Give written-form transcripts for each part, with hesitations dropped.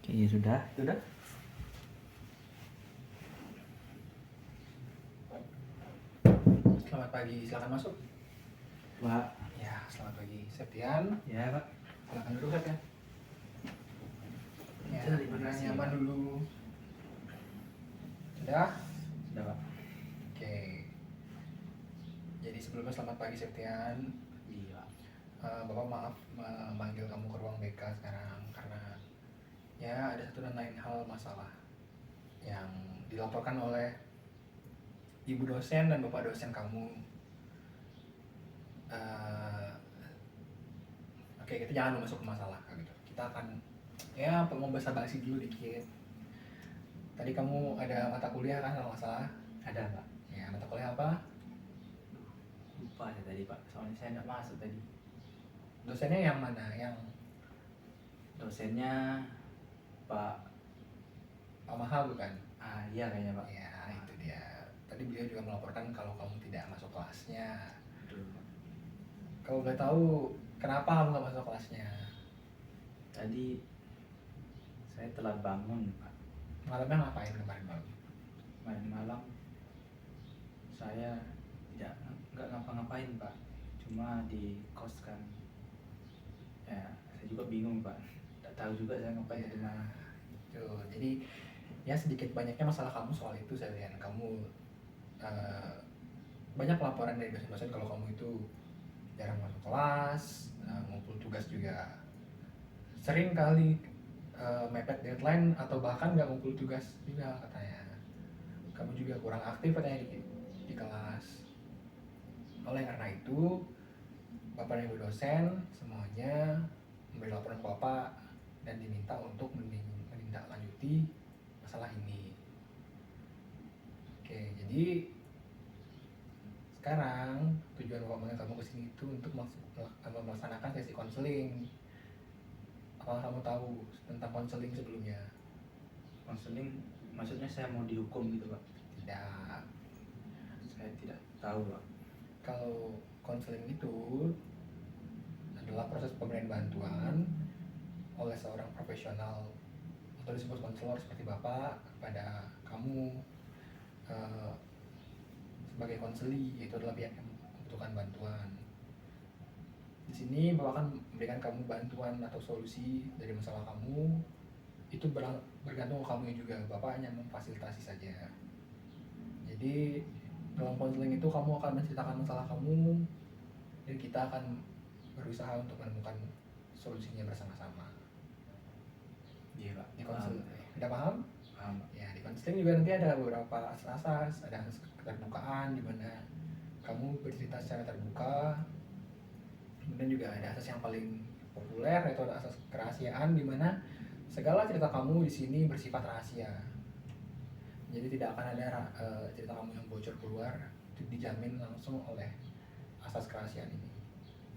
Iya sudah. Sudah? Selamat pagi, silakan masuk. Pak. Ya, selamat pagi. Septian, Ya Pak. silakan duduk Septian. Ya, Terima duduk kasih, nyaman Pak. dulu. Sudah? Sudah Pak. Oke. Jadi sebelumnya selamat pagi Septian. Iya. Bapak maaf memanggil kamu ke ruang BK sekarang karena ya ada satu dan lain hal masalah yang dilaporkan oleh ibu dosen dan bapak dosen kamu. Oke, kita jangan dulu masuk ke masalah gitu. Kita akan ya mau basa-basi dulu dikit. Tadi kamu ada mata kuliah kan kalau nggak salah? Ada Pak. Ya, mata kuliah apa? Lupa ya tadi Pak. Soalnya saya nggak masuk tadi. Dosennya yang mana? Yang Dosennya Pak. Mahal bukan? Iya kayaknya Pak. Ya, itu dia. Tadi beliau juga melaporkan kalau kamu tidak masuk kelasnya. Aduh, Pak. Kalau boleh tahu kenapa kamu nggak masuk kelasnya? Tadi saya telat bangun Pak. Malamnya ngapain kemarin malam? Kemarin malam saya nggak ngapa-ngapain Pak. Cuma di kos kan. Ya, saya juga bingung Pak. Nggak tahu juga saya ngapain tadi malam. Tuh, jadi ya sedikit banyaknya masalah kamu soal itu saya lihat kamu banyak laporan dari dosen-dosen kalau kamu itu jarang masuk kelas, ngumpul tugas juga sering kali mepet deadline atau bahkan nggak ngumpul tugas juga katanya. Kamu juga kurang aktif katanya di kelas. Oleh karena itu, Bapak dan Ibu dosen semuanya memberi laporan ke Bapak dan diminta untuk menindaklanjuti masalah ini. Oke, jadi sekarang tujuan Bapak mengantar kamu ke sini itu untuk melaksanakan sesi konseling. Apa kamu tahu tentang konseling sebelumnya? Konseling maksudnya saya mau dihukum gitu Pak? Tidak. Saya tidak tahu Pak. Kalau konseling itu adalah proses pemberian bantuan oleh seorang profesional atau disebut konselor seperti Bapak kepada kamu sebagai konseli, itu adalah pihak yang membutuhkan bantuan. Di sini Bapak akan memberikan kamu bantuan atau solusi dari masalah kamu. Itu bergantung ke kamu juga. Bapak hanya memfasilitasi saja. Jadi dalam konseling itu kamu akan menceritakan masalah kamu dan kita akan berusaha untuk menemukan solusinya bersama-sama. Iya Pak. Di konseling, udah paham? Paham Pak. Ya, di konseling juga nanti ada beberapa asas-asas, ada keterbukaan di mana kamu bercerita secara terbuka. Kemudian juga ada asas yang paling populer yaitu ada asas kerahasiaan di mana segala cerita kamu di sini bersifat rahasia. Jadi tidak akan ada cerita kamu yang bocor keluar, itu dijamin langsung oleh asas kerahasiaan ini.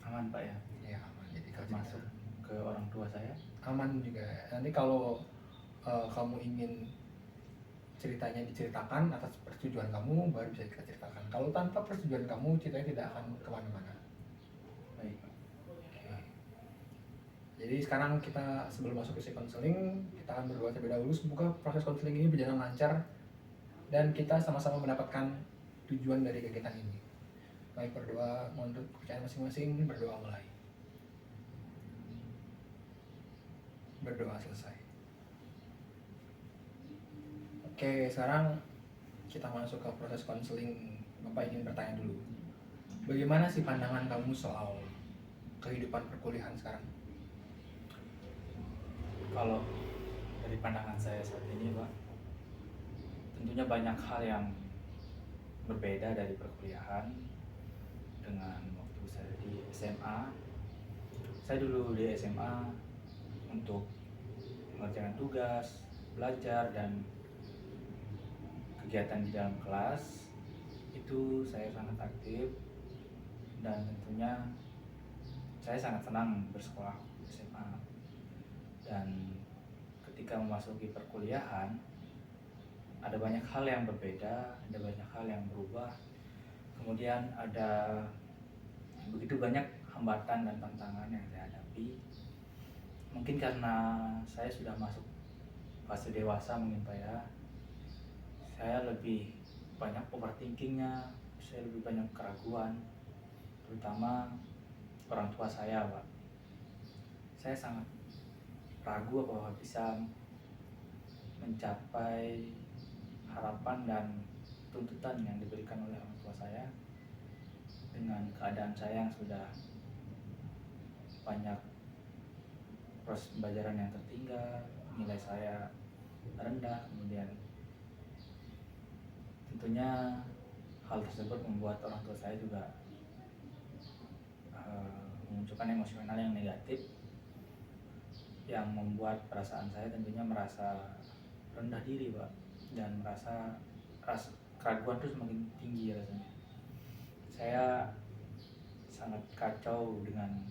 Aman Pak ya? Ya aman. Jadi kalau Masuk ke orang tua saya? aman juga. Nanti kalau kamu ingin ceritanya diceritakan atas persetujuan kamu baru bisa kita ceritakan. Kalau tanpa persetujuan kamu ceritanya tidak akan kemana-mana. Baik Pak. Jadi sekarang kita sebelum masuk ke sesi konseling kita akan berdoa terlebih dahulu. Semoga proses konseling ini berjalan lancar dan kita sama-sama mendapatkan tujuan dari kegiatan ini. Baik, berdoa menurut kepercayaan masing-masing. Berdoa mulai. Berdoa selesai. Oke, sekarang kita masuk ke proses konseling. Bapak ingin bertanya dulu, bagaimana sih pandangan kamu soal kehidupan perkuliahan sekarang? Kalau dari pandangan saya saat ini Pak, tentunya banyak hal yang berbeda dari perkuliahan dengan waktu saya di SMA. Saya dulu di SMA untuk mengerjakan tugas, belajar, dan kegiatan di dalam kelas itu saya sangat aktif dan tentunya saya sangat senang bersekolah di SMA. Dan ketika memasuki perkuliahan ada banyak hal yang berbeda, ada banyak hal yang berubah, kemudian ada begitu banyak hambatan dan tantangan yang saya hadapi. Mungkin karena saya sudah masuk fase dewasa mungkin Pak ya, saya lebih banyak overthinkingnya, saya lebih banyak keraguan, terutama orang tua saya Pak. Saya sangat ragu bahwa bisa mencapai harapan dan tuntutan yang diberikan oleh orang tua saya dengan keadaan saya yang sudah banyak proses pembelajaran yang tertinggal, nilai saya rendah, kemudian tentunya hal tersebut membuat orang tua saya juga memunculkan emosional yang negatif yang membuat perasaan saya tentunya merasa rendah diri Pak, dan merasa keraguan itu semakin tinggi rasanya. Saya sangat kacau dengan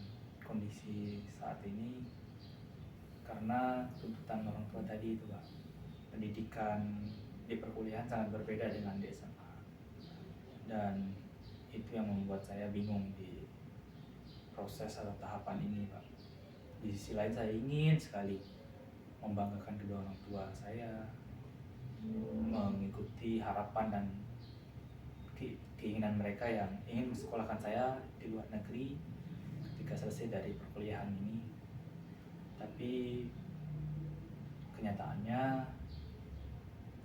kondisi saat ini karena tuntutan orang tua tadi itu Pak. Pendidikan di perkuliahan sangat berbeda dengan di SMA, dan itu yang membuat saya bingung di proses atau tahapan ini Pak. Di sisi lain saya ingin sekali membanggakan kedua orang tua saya, mengikuti harapan dan keinginan mereka yang ingin mensekolahkan saya di luar negeri ketika selesai dari perkuliahan ini. Tapi kenyataannya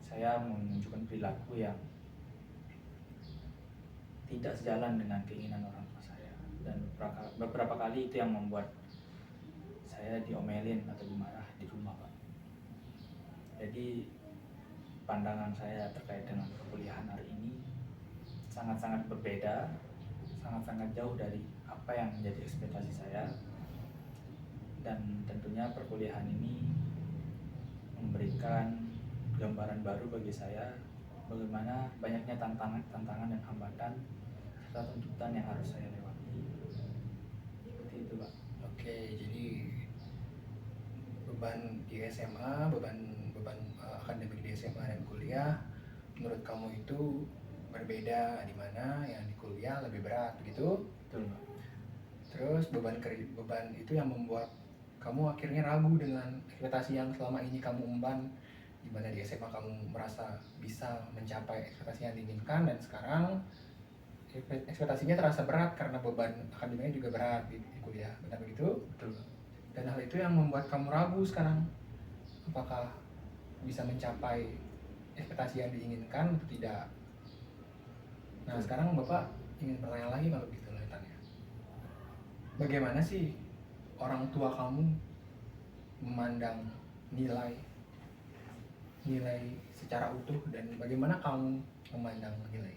saya menunjukkan perilaku yang tidak sejalan dengan keinginan orang tua saya, dan beberapa kali itu yang membuat saya diomelin atau dimarah di rumah Pak. Jadi pandangan saya terkait dengan perkuliahan hari ini sangat-sangat berbeda, sangat-sangat jauh dari apa yang menjadi ekspektasi saya. Dan tentunya perkuliahan ini memberikan gambaran baru bagi saya bagaimana banyaknya tantangan dan hambatan serta tuntutan yang harus saya lewati. Seperti itu Pak. Oke, jadi beban di SMA, beban akademik di SMA dan kuliah menurut kamu itu berbeda, di mana yang di kuliah lebih berat begitu? Betul Pak. Terus beban itu yang membuat kamu akhirnya ragu dengan ekspektasi yang selama ini kamu emban, di mana di SMA kamu merasa bisa mencapai ekspektasi yang diinginkan, dan sekarang ekspektasinya terasa berat karena beban akademiknya juga berat di kuliah, benar begitu? Betul Pak. Dan hal itu yang membuat kamu ragu sekarang, apakah bisa mencapai ekspektasi yang diinginkan atau tidak. Nah, sekarang Bapak ingin bertanya lagi kalau begitu lanjutannya. Bagaimana sih orang tua kamu memandang nilai secara utuh, dan bagaimana kamu memandang nilai?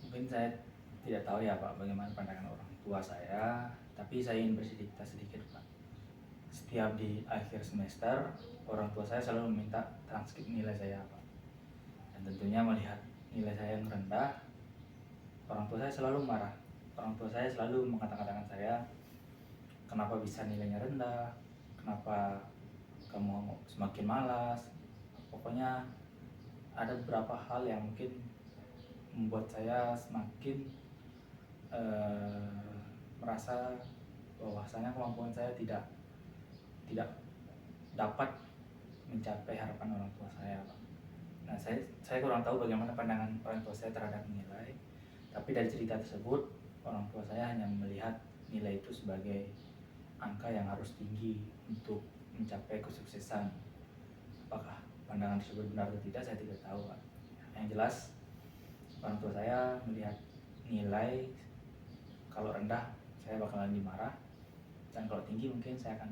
Mungkin saya tidak tahu ya Pak bagaimana pandangan orang tua saya, tapi saya ingin bercerita sedikit Pak. Setiap di akhir semester, orang tua saya selalu meminta transkrip nilai saya Pak. Dan tentunya melihat nilai saya yang rendah, orang tua saya selalu marah. Orang tua saya selalu mengatakan saya, kenapa bisa nilainya rendah, kenapa kamu semakin malas. Pokoknya ada beberapa hal yang mungkin membuat saya semakin merasa bahwasanya kemampuan saya tidak dapat mencapai harapan orang tua saya Pak. Nah, saya kurang tahu bagaimana pandangan orang tua saya terhadap nilai, tapi dari cerita tersebut orang tua saya hanya melihat nilai itu sebagai angka yang harus tinggi untuk mencapai kesuksesan. Apakah pandangan tersebut benar atau tidak, saya tidak tahu Pak. Yang jelas orang tua saya melihat nilai kalau rendah saya bakalan dimarah, dan kalau tinggi mungkin saya akan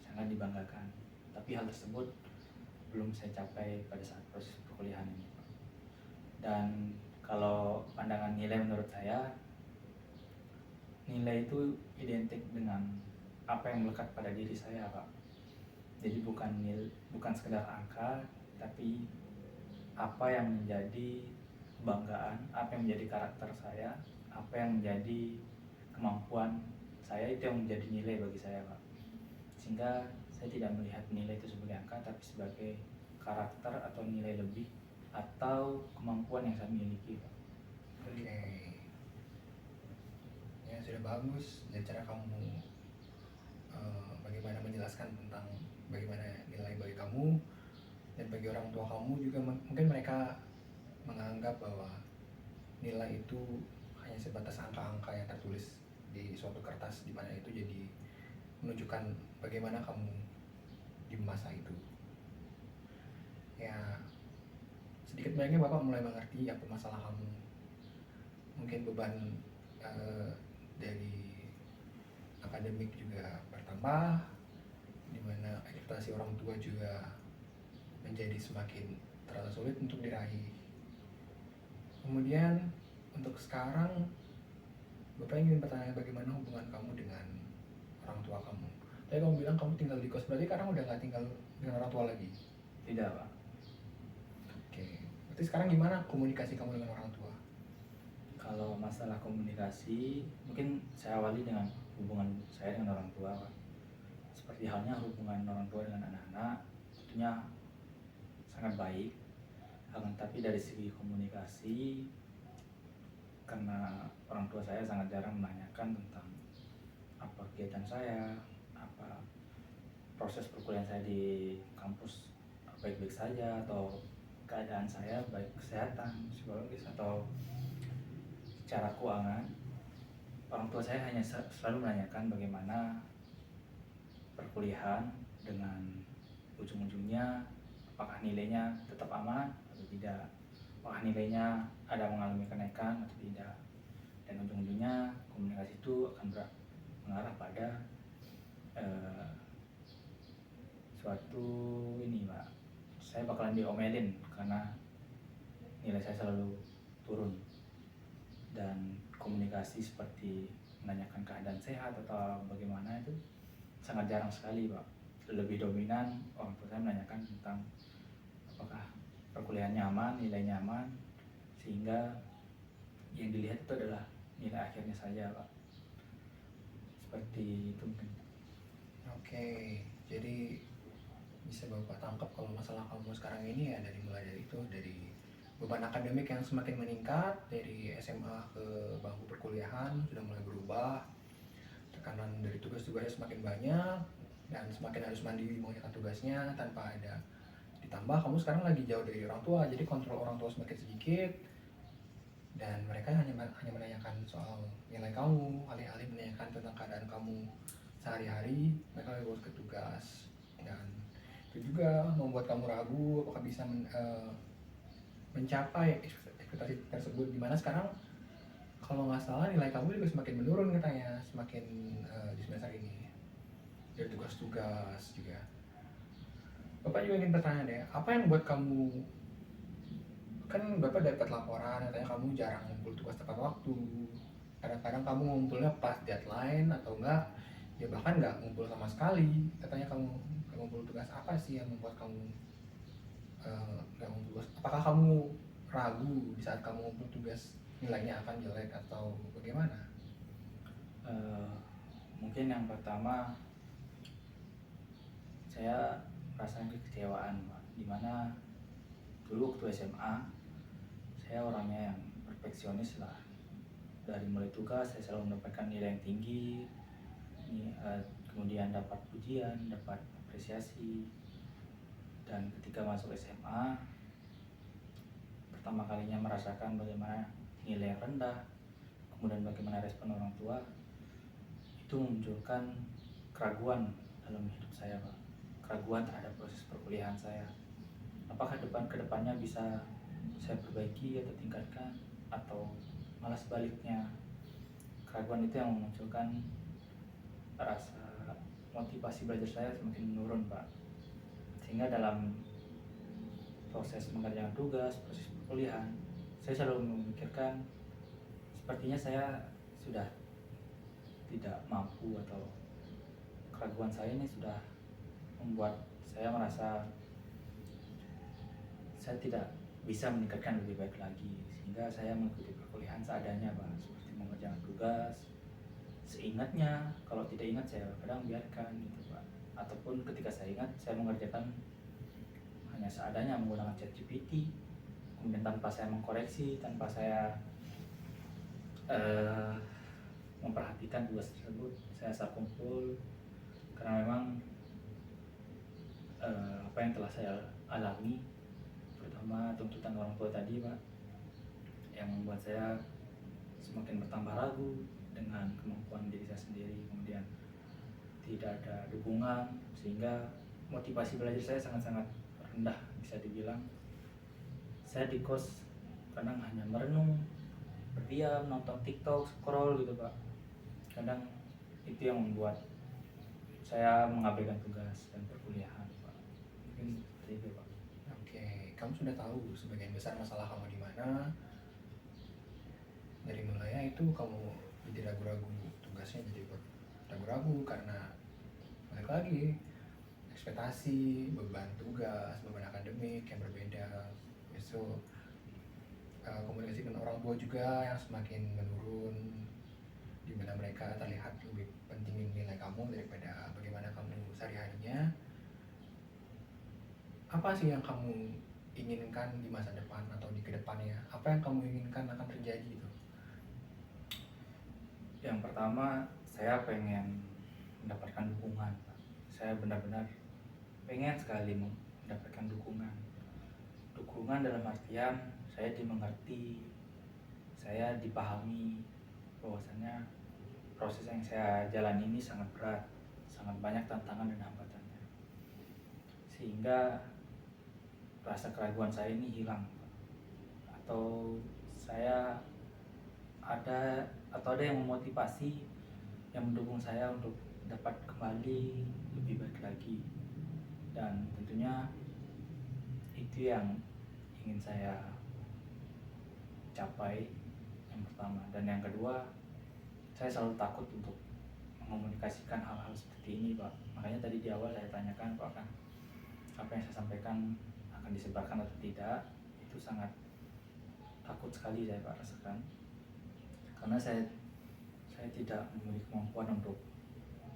sangat dibanggakan. Tapi hal tersebut belum saya capai pada saat proses perkuliahan ini Pak. Dan kalau pandangan nilai menurut saya, nilai itu identik dengan apa yang melekat pada diri saya Pak. Jadi bukan sekedar angka, tapi apa yang menjadi kebanggaan, apa yang menjadi karakter saya, apa yang menjadi kemampuan saya, itu yang menjadi nilai bagi saya Pak. Sehingga saya tidak melihat nilai itu sebagai angka, tapi sebagai karakter atau nilai lebih atau kemampuan yang saya miliki Pak. Oke, ya sudah bagus dan cara kamu bagaimana menjelaskan tentang bagaimana nilai bagi kamu, dan bagi orang tua kamu juga mungkin mereka menganggap bahwa nilai itu hanya sebatas angka-angka yang tertulis di suatu kertas, di mana itu jadi menunjukkan bagaimana kamu di masa itu. Ya, sedikit banyaknya Bapak mulai mengerti apa masalah kamu. Mungkin beban dari akademik juga bertambah, di mana ekspektasi orang tua juga menjadi semakin terasa sulit untuk diraih. Kemudian untuk sekarang Bapak ingin bertanya bagaimana hubungan kamu dengan orang tua kamu. Tadi kamu bilang kamu tinggal di kos, berarti sekarang udah nggak tinggal dengan orang tua lagi? Tidak, Pak. Oke, berarti sekarang gimana komunikasi kamu dengan orang tua? Kalau masalah komunikasi, mungkin saya awali dengan hubungan saya dengan orang tua, Pak. Seperti halnya hubungan orang tua dengan anak-anak, tentunya sangat baik. Akan tapi dari segi komunikasi, karena orang tua saya sangat jarang menanyakan tentang apa kegiatan saya, apa proses perkuliahan saya di kampus baik-baik saja, atau keadaan saya baik kesehatan, psikologis, atau secara keuangan. Orang tua saya hanya selalu menanyakan bagaimana perkuliahan, dengan ujung-ujungnya apakah nilainya tetap aman atau tidak, apakah nilainya ada mengalami kenaikan atau tidak, dan ujung-ujungnya komunikasi itu akan mengarah pada suatu ini, Pak, saya bakalan diomelin karena nilai saya selalu turun. Dan komunikasi seperti menanyakan keadaan sehat atau bagaimana itu sangat jarang sekali, Pak. Lebih dominan orang tua saya menanyakan tentang apakah perkuliahannya aman, nilainya aman, sehingga yang dilihat itu adalah nilai akhirnya saja, Pak. Seperti itu mungkin. Oke, jadi bisa Bapak tangkap kalau masalah kamu sekarang ini ya dari beban akademik yang semakin meningkat, dari SMA ke bangku perkuliahan sudah mulai berubah, tekanan dari tugas-tugasnya semakin banyak, dan semakin harus mandiri mengerjakan tugasnya tanpa ada, ditambah kamu sekarang lagi jauh dari orang tua, jadi kontrol orang tua semakin sedikit, dan mereka hanya menanyakan soal nilai kamu, alih-alih menanyakan tentang keadaan kamu sehari-hari. Mereka lebih fokus ke tugas, dan itu juga membuat kamu ragu apakah bisa mencapai ekspektasi tersebut, dimana sekarang kalau nggak salah nilai kamu juga semakin menurun katanya, semakin di semester ini dari tugas-tugas juga. Bapak juga ingin bertanya deh, apa yang buat kamu, kan Bapak dapat laporan katanya kamu jarang ngumpul tugas tepat waktu, kadang-kadang kamu ngumpulnya pas deadline atau enggak ya bahkan nggak ngumpul sama sekali, katanya kamu nggak ngumpul tugas. Apa sih yang membuat kamu nggak ngumpul tugas? Apakah kamu ragu di saat kamu ngumpul tugas nilainya akan jelek atau bagaimana? Mungkin yang pertama, saya merasakan kekecewaan, Pak, dimana dulu waktu SMA saya orangnya yang perfeksionis lah. Dari mulai tugas saya selalu mendapatkan nilai yang tinggi, kemudian dapat pujian, dapat apresiasi. Dan ketika masuk SMA, pertama kalinya merasakan bagaimana nilai yang rendah, kemudian bagaimana respon orang tua, itu memunculkan keraguan dalam hidup saya, Pak. Keraguan terhadap proses perkuliahan saya. Apakah kedepannya bisa saya perbaiki atau tingkatkan, atau malah sebaliknya. Keraguan itu yang memunculkan rasa motivasi belajar saya semakin menurun, Pak. Sehingga dalam proses mengerjakan tugas, proses perkuliahan, saya selalu memikirkan sepertinya saya sudah tidak mampu, atau keraguan saya ini sudah membuat saya merasa saya tidak bisa meningkatkan lebih baik lagi, sehingga saya mengikuti perkuliahan seadanya, Pak, seperti mengerjakan tugas seingatnya, kalau tidak ingat saya kadang biarkan gitu, Pak. Ataupun ketika saya ingat, saya mengerjakan hanya seadanya menggunakan ChatGPT, kemudian tanpa saya mengkoreksi, tanpa saya memperhatikan tugas tersebut. Saya asal kumpul karena memang yang telah saya alami, terutama tuntutan orang tua tadi Pak, yang membuat saya semakin bertambah ragu dengan kemampuan diri saya sendiri, kemudian tidak ada dukungan, sehingga motivasi belajar saya sangat-sangat rendah. Bisa dibilang saya di kos kadang hanya merenung, berdiam, nonton TikTok, scroll gitu Pak. Kadang itu yang membuat saya mengabaikan tugas dan perkuliahan Pak. Mungkin seperti itu Pak. Oke, kamu sudah tahu sebagian besar masalah kamu di mana. Dari mulai itu kamu jadi ragu-ragu tugasnya, jadi ragu-ragu karena balik lagi ekspektasi, beban tugas, beban akademik yang berbeda. Besok komunikasi dengan orang tua juga yang semakin menurun, di mana mereka terlihat lebih pentingin nilai kamu daripada bagaimana kamu sehari-harinya. Apa sih yang kamu inginkan di masa depan atau di kedepannya? Apa yang kamu inginkan akan terjadi gitu? Yang pertama, saya pengen mendapatkan dukungan Pak. Saya benar-benar pengen sekali mendapatkan dukungan dalam artian saya dimengerti, saya dipahami bahwasanya proses yang saya jalani ini sangat berat, sangat banyak tantangan dan hambatannya, sehingga rasa keraguan saya ini hilang, atau ada yang memotivasi, yang mendukung saya untuk dapat kembali lebih baik lagi. Dan tentunya itu yang ingin saya capai, yang pertama. Dan yang kedua, saya selalu takut untuk mengomunikasikan hal-hal seperti ini Pak. Makanya tadi di awal saya tanyakan apakah apa yang saya sampaikan akan disebarkan atau tidak. Itu sangat takut sekali saya Pak rasakan, karena saya tidak memiliki kemampuan untuk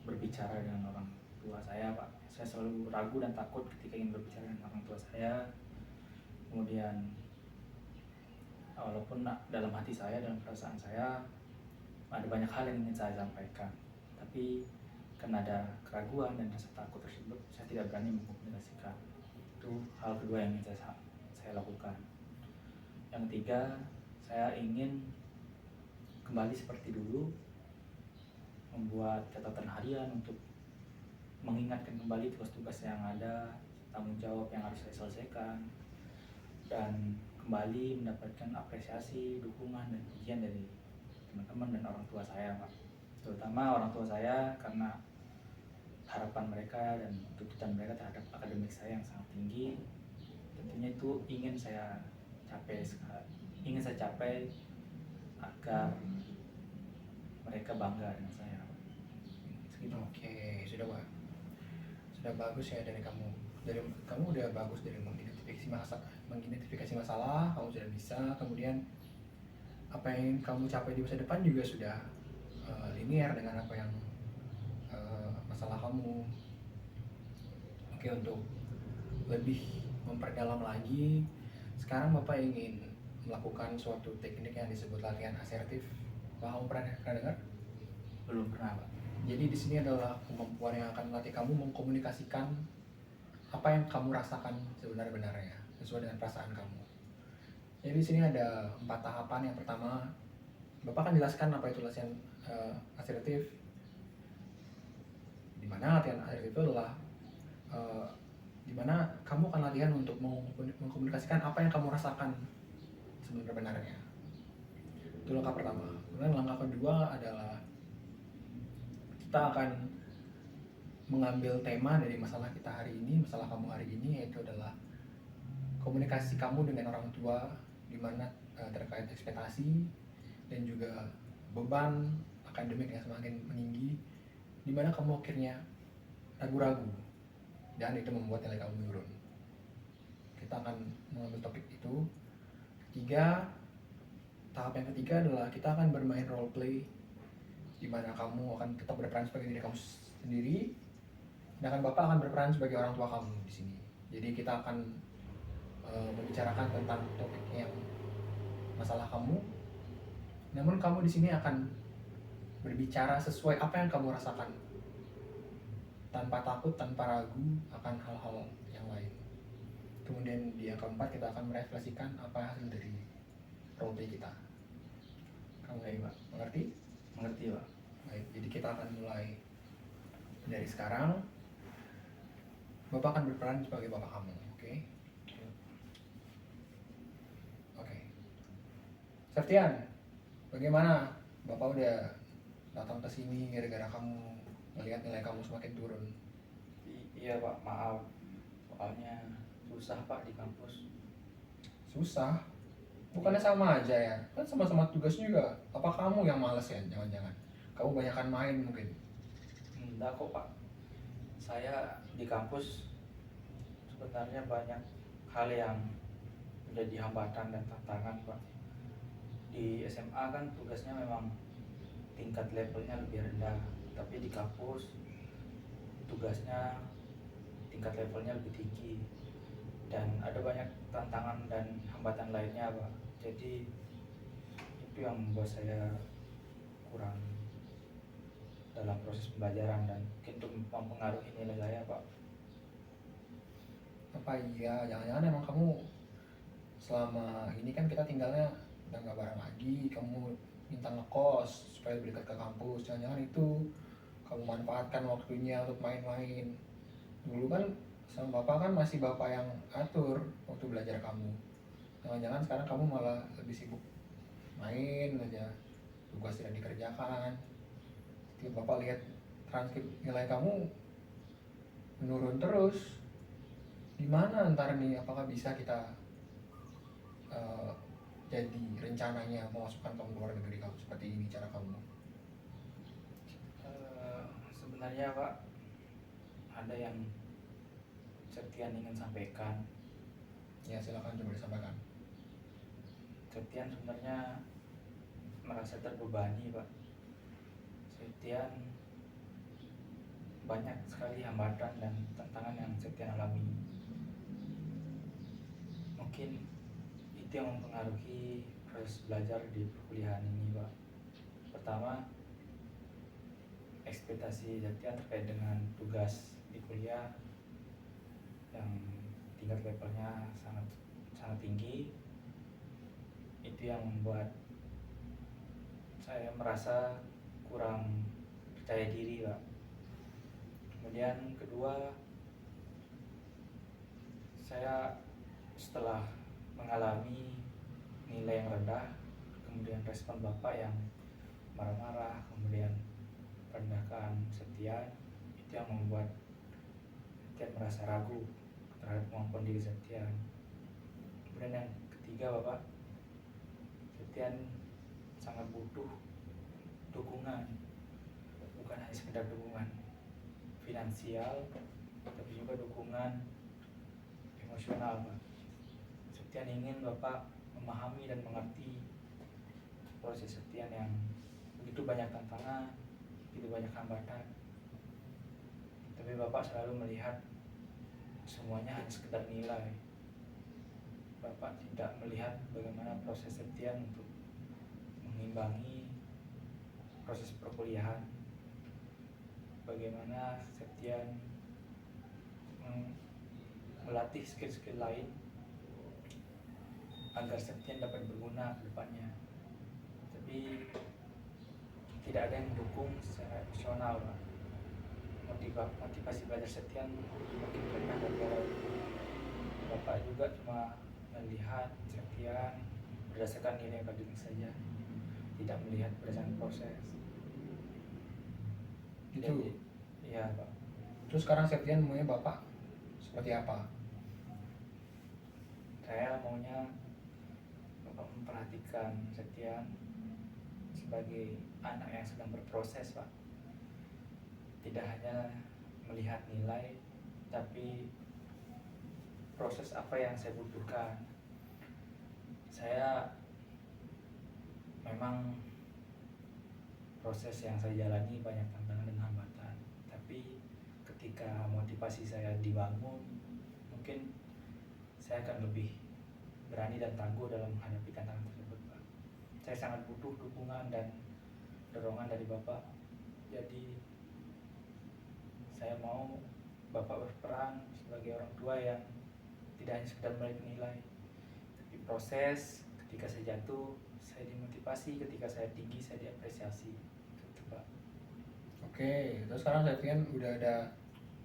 berbicara dengan orang tua saya Pak. Saya selalu ragu dan takut ketika ingin berbicara dengan orang tua saya. Kemudian walaupun dalam hati saya, dalam perasaan saya ada banyak hal yang ingin saya sampaikan, tapi karena ada keraguan dan rasa takut tersebut, saya tidak berani mengkomunikasikan. Itu hal kedua yang ingin saya lakukan. Yang ketiga, saya ingin kembali seperti dulu, membuat catatan harian untuk mengingatkan kembali tugas-tugas yang ada, tanggung jawab yang harus saya selesaikan, dan kembali mendapatkan apresiasi, dukungan, dan pujian dari teman-teman dan orang tua saya Pak. Terutama orang tua saya, karena harapan mereka dan tuntutan mereka terhadap akademik saya yang sangat tinggi, tentunya itu ingin saya capai agar mereka bangga dengan saya. Segitu. Oke, sudah bagus ya dari kamu. Kamu udah bagus dari mengidentifikasi masalah, kamu sudah bisa. Kemudian apa yang kamu capai di masa depan juga sudah linear dengan apa yang masalah kamu. Oke, untuk lebih memperdalam lagi, sekarang Bapak ingin melakukan suatu teknik yang disebut latihan asertif. Kamu pernah dengar? Belum pernah Pak. Jadi di sini adalah kemampuan yang akan melatih kamu mengkomunikasikan apa yang kamu rasakan sebenar-benarnya sesuai dengan perasaan kamu. Jadi di sini ada 4 tahapan. Yang pertama, Bapak akan jelaskan apa itu latihan asertif. Di mana latihan asertif itu adalah di mana kamu akan latihan untuk mengkomunikasikan apa yang kamu rasakan sebenar-benarnya. Itu langkah pertama. Kemudian langkah kedua adalah kita akan mengambil tema dari masalah kita hari ini, masalah kamu hari ini, yaitu adalah komunikasi kamu dengan orang tua, di mana terkait ekspektasi dan juga beban akademik yang semakin meninggi, di mana kamu akhirnya ragu-ragu dan itu membuat nilai kamu menurun. Kita akan mengambil topik itu. Tahap yang ketiga adalah kita akan bermain role play, di mana kamu akan tetap berperan sebagai diri kamu sendiri, sedangkan Bapak akan berperan sebagai orang tua kamu di sini. Jadi kita akan membicarakan tentang topik yang masalah kamu, namun kamu di sini akan berbicara sesuai apa yang kamu rasakan, tanpa takut, tanpa ragu akan hal-hal yang lain. Kemudian di yang keempat kita akan merefleksikan apa hasil dari roleplay kita. Kamu Pak, mengerti? Mengerti Pak. Baik, jadi kita akan mulai dari sekarang. Bapak akan berperan sebagai bapak kamu, oke? Oke. Septian, bagaimana? Bapak udah datang ke sini gara-gara kamu melihat nilai kamu semakin turun. Iya Pak, maaf. Soalnya susah Pak di kampus. Susah? Bukannya sama aja ya? Kan sama-sama tugas juga. Apa kamu yang males ya? Jangan-jangan kamu banyakkan main mungkin. Enggak kok Pak. Saya di kampus sebenarnya banyak hal yang menjadi hambatan dan tantangan Pak. Di SMA kan tugasnya memang tingkat levelnya lebih rendah, tapi di kampus tugasnya tingkat levelnya lebih tinggi dan ada banyak tantangan dan hambatan lainnya Pak. Jadi itu yang membuat saya kurang dalam proses pembelajaran dan mungkin itu mempengaruhi nilai saya Pak. Apa iya? Jangan-jangan emang kamu selama ini kan kita tinggalnya udah nggak bareng lagi, kamu minta ngekos supaya lebih dekat ke kampus. Jangan-jangan itu kamu manfaatkan waktunya untuk main-main. Dulu kan sama bapak kan masih bapak yang atur waktu belajar kamu. Jangan-jangan sekarang kamu malah lebih sibuk main aja, tugas tidak dikerjakan. Ketika bapak lihat transkrip nilai kamu menurun terus, gimana ntar nih? Apakah bisa kita jadi rencananya memasukkan kamu ke luar negeri kamu seperti ini cara kamu? Sebenarnya Pak, ada yang Septian ingin sampaikan. Ya silakan coba disampaikan. Septian sebenarnya merasa terbebani Pak. Septian banyak sekali hambatan dan tantangan yang Septian alami. Mungkin itu yang mempengaruhi proses belajar di perkuliahan ini Pak. Pertama, ekspektasi Septian terkait dengan tugas di kuliah yang tingkat levelnya sangat tinggi. Itu yang membuat saya merasa kurang percaya diri Pak. Kemudian kedua, saya setelah mengalami nilai yang rendah, kemudian respon Bapak yang marah-marah, kemudian merendahkan Septian, itu yang membuat Septian merasa ragu terhadap kemampuan diri Septian. Kemudian yang ketiga Bapak, Septian sangat butuh dukungan, bukan hanya sekedar dukungan finansial, tapi juga dukungan emosional Pak. Septian ingin Bapak memahami dan mengerti proses Septian yang begitu banyak tantangan, begitu banyak hambatan, tapi Bapak selalu melihat semuanya hanya sekedar nilai. Bapak tidak melihat bagaimana proses Septian untuk mengimbangi proses perkuliahan, bagaimana Septian melatih skill-skill lain agar Septian dapat berguna ke depannya. Tapi tidak ada yang mendukung secara emosional Pak. Motivasi belajar Septian makin rendah gara-gara Bapak juga cuma melihat Septian berdasarkan nilai akademik saja, tidak melihat berdasarkan proses. Gitu. Jadi, iya Pak. Terus sekarang Septian maunya Bapak seperti apa? Saya maunya Bapak memperhatikan Septian sebagai anak yang sedang berproses Pak. Tidak hanya melihat nilai, tapi proses apa yang saya butuhkan. Saya memang proses yang saya jalani banyak tantangan dan hambatan, tapi ketika motivasi saya dibangun, mungkin saya akan lebih berani dan tangguh dalam menghadapi tantangan tersebut Pak. Saya sangat butuh dukungan dan dorongan dari Bapak. Jadi saya mau Bapak berperan sebagai orang tua yang tidak hanya sekedar melihat nilai, tapi proses. Ketika saya jatuh, saya dimotivasi; ketika saya tinggi, saya diapresiasi. Gitu, Pak. Oke, terus sekarang Septian udah ada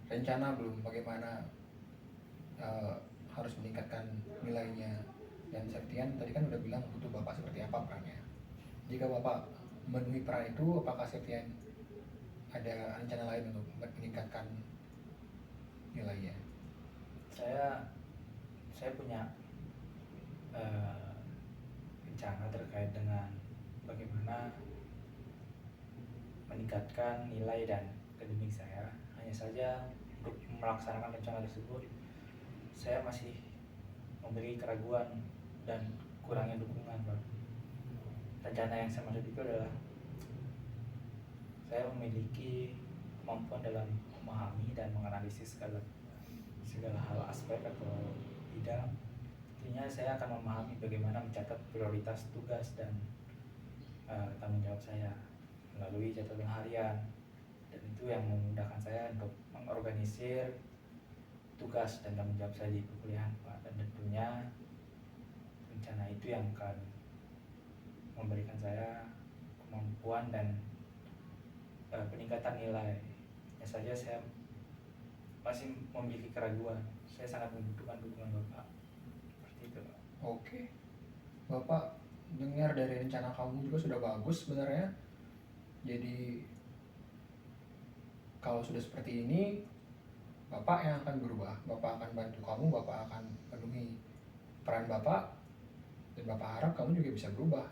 rencana belum bagaimana harus meningkatkan nilainya? Dan Septian tadi kan udah bilang butuh Bapak seperti apa perannya. Jika Bapak memenuhi peran itu, apakah Septian ada rencana lain untuk meningkatkan nilainya? Saya punya rencana terkait dengan bagaimana meningkatkan nilai dan akademik saya. Hanya saja untuk melaksanakan rencana tersebut, saya masih memiliki keraguan dan kurangnya dukungan, Pak. Rencana yang saya maksud itu adalah saya memiliki kemampuan dalam memahami dan menganalisis segala hal aspek atau bidang. Intinya saya akan memahami bagaimana mencatat prioritas tugas dan tanggung jawab saya melalui catatan harian, dan itu yang memudahkan saya untuk mengorganisir tugas dan tanggung jawab saya di perkuliahan, Pak. Dan tentunya rencana itu yang akan memberikan saya kemampuan dan peningkatan nilai. Ya saja saya masih memiliki keraguan. Saya sangat membutuhkan dukungan Bapak. Seperti itu, Pak. Oke, Bapak dengar dari rencana kamu juga sudah bagus sebenarnya. Jadi kalau sudah seperti ini, Bapak yang akan berubah. Bapak akan bantu kamu, Bapak akan penuhi peran Bapak, dan Bapak harap kamu juga bisa berubah.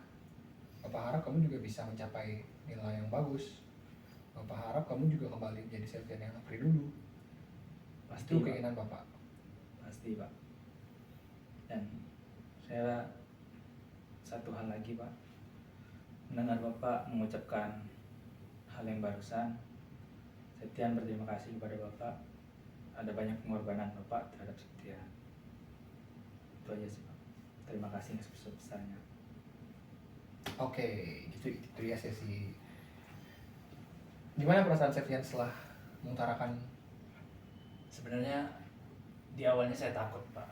Bapak harap kamu juga bisa mencapai nilai yang bagus. Bapak harap kamu juga kembali menjadi Septian yang seperti dulu. Pasti, Itu Pak. keinginan Bapak. Pasti, Pak. Dan saya satu hal lagi, Pak. Mendengar Bapak mengucapkan hal yang barusan, Septian berterima kasih kepada Bapak. Ada banyak pengorbanan Bapak terhadap Septian. Itu aja sih, Pak. Terima kasih sebesar-besarnya. Oke, itu ya sesi. Gimana perasaan Septian setelah mengutarakan? Sebenarnya di awalnya saya takut, Pak,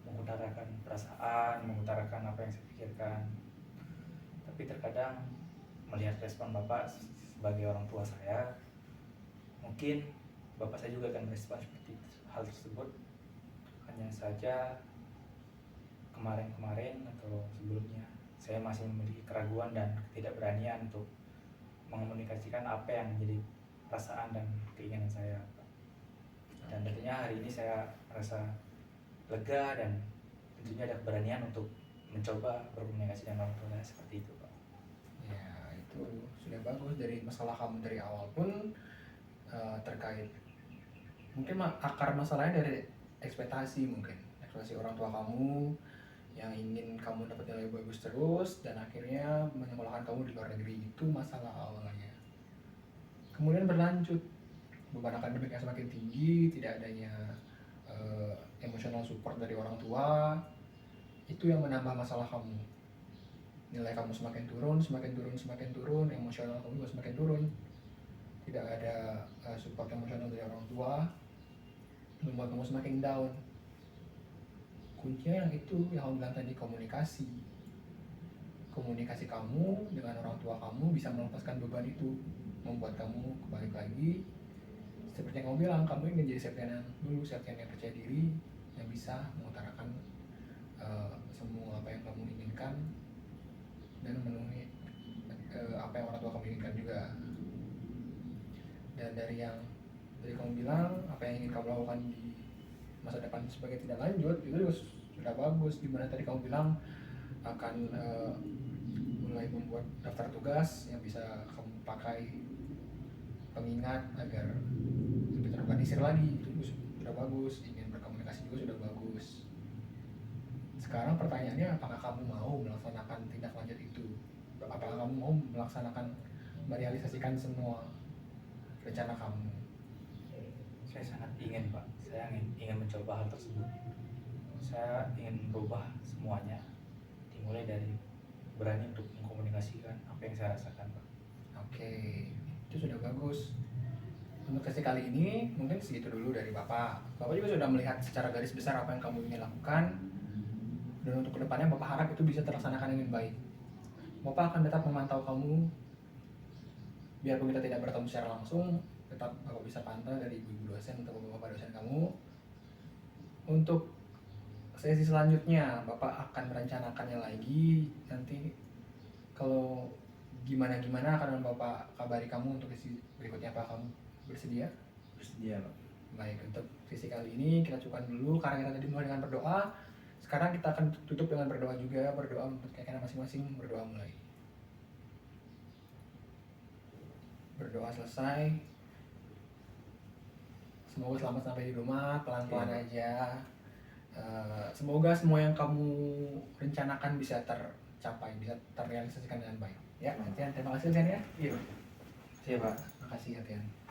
mengutarakan perasaan, mengutarakan apa yang saya pikirkan. Tapi terkadang melihat respon Bapak sebagai orang tua saya, mungkin Bapak saya juga akan merespon seperti hal tersebut. Hanya saja kemarin-kemarin atau sebelumnya saya masih memiliki keraguan dan ketidakberanian untuk mengomunikasikan apa yang menjadi perasaan dan keinginan saya. Dan tentunya hari ini saya merasa lega dan tentunya ada keberanian untuk mencoba berkomunikasi dengan orang tua saya seperti itu, Pak. Ya, itu sudah bagus. Dari masalah kamu dari awal pun terkait mungkin akar masalahnya dari ekspektasi, mungkin ekspektasi orang tua kamu yang ingin kamu dapat nilai bagus terus, dan akhirnya menyekolahkan kamu di luar negeri. Itu masalah awalnya. Kemudian berlanjut, beban akademik yang semakin tinggi, tidak adanya emotional support dari orang tua, itu yang menambah masalah kamu. Nilai kamu semakin turun, emosional kamu juga semakin turun. Tidak ada support emosional dari orang tua, membuat kamu semakin down. Kuncinya yang itu yang kamu bilang tadi, komunikasi. Komunikasi kamu dengan orang tua kamu bisa melepaskan beban itu, membuat kamu kembali lagi seperti yang kamu bilang, kamu ingin jadi Septian yang dulu, Septian yang percaya diri, yang bisa mengutarakan semua apa yang kamu inginkan dan memenuhi apa yang orang tua kamu inginkan juga. Dan dari kamu bilang apa yang ingin kamu lakukan di masa depan sebagai tindak lanjut, itu juga sudah bagus. Dimana tadi kamu bilang akan mulai membuat daftar tugas yang bisa kamu pakai pengingat agar lebih terorganisir lagi. Itu sudah bagus. Ingin berkomunikasi juga sudah bagus. Sekarang pertanyaannya, apakah kamu mau melaksanakan tindak lanjut itu? Apakah kamu mau merealisasikan semua rencana kamu? Saya sangat ingin, Pak. Saya ingin mencoba hal tersebut. Saya ingin merubah semuanya, dimulai dari berani untuk mengkomunikasikan apa yang saya rasakan, Pak. Oke, itu sudah bagus. Untuk sesi kali ini mungkin segitu dulu dari Bapak. Bapak juga sudah melihat secara garis besar apa yang kamu ingin lakukan, dan untuk kedepannya Bapak harap itu bisa terlaksanakan dengan baik. Bapak akan tetap memantau kamu, biarpun kita tidak bertemu secara langsung, tetap Bapak bisa pantau dari ibu-ibu dosen atau bapak-bapak dosen kamu. Untuk sesi selanjutnya Bapak akan merencanakannya lagi, nanti kalau gimana akan Bapak kabari kamu untuk sesi berikutnya. Apa kamu bersedia? Bersedia, Pak. Baik, untuk sesi kali ini kita cukupkan dulu karena kita tadi mulai dengan berdoa. Sekarang kita akan tutup dengan berdoa juga, berdoa untuk keyakinan masing-masing, berdoa mulai. Berdoa selesai. Semoga selamat sampai di rumah, pelan-pelan aja. Semoga semua yang kamu rencanakan bisa tercapai, bisa terrealisasikan dengan baik. Ya, Tian, terima kasih Tian ya. Iya, Pak. Terima kasih ya Tian.